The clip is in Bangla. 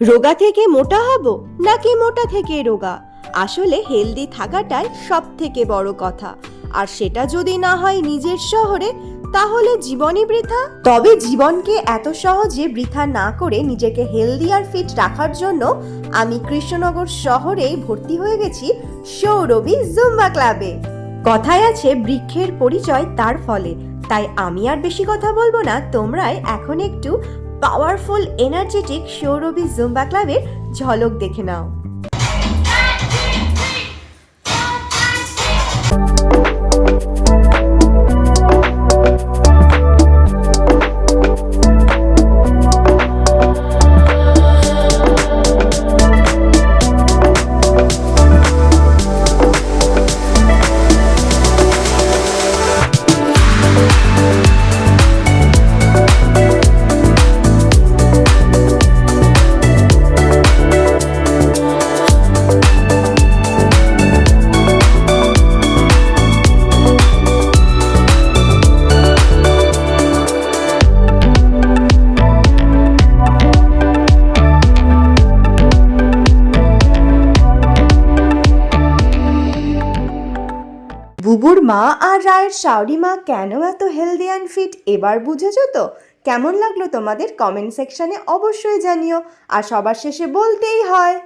রোগা থেকে মোটা হব নাকি মোটা থেকে রোগা? আসলে হেলদি থাকাটাই সব থেকে বড় কথা। আর সেটা যদি না হয় নিজের শহরে, তাহলে জীবনই বৃথা। তবে জীবনকে এত সহজে বৃথা না করে নিজেকে হেলদি আর ফিট রাখার জন্য আমি কৃষ্ণনগর শহরেই ভর্তি হয়ে গেছি সৌরভী জুম্বা ক্লাবে। কথায় আছে বৃক্ষের পরিচয় তার ফলে। তাই আমি আর বেশি কথা বলবো না, তোমরাই এখন একটু পাওয়ারফুল এনার্জেটিক সৌরভী জুম্বা ক্লাবের ঝলক দেখে নাও। বুবুর মা আর রায়ের শাওরি মা কেন এত হেলদি অ্যান্ড ফিট এবার বুঝেছো তো? কেমন লাগলো তোমাদের কমেন্ট সেকশনে অবশ্যই জানিও। আর সবার শেষে বলতেই হয়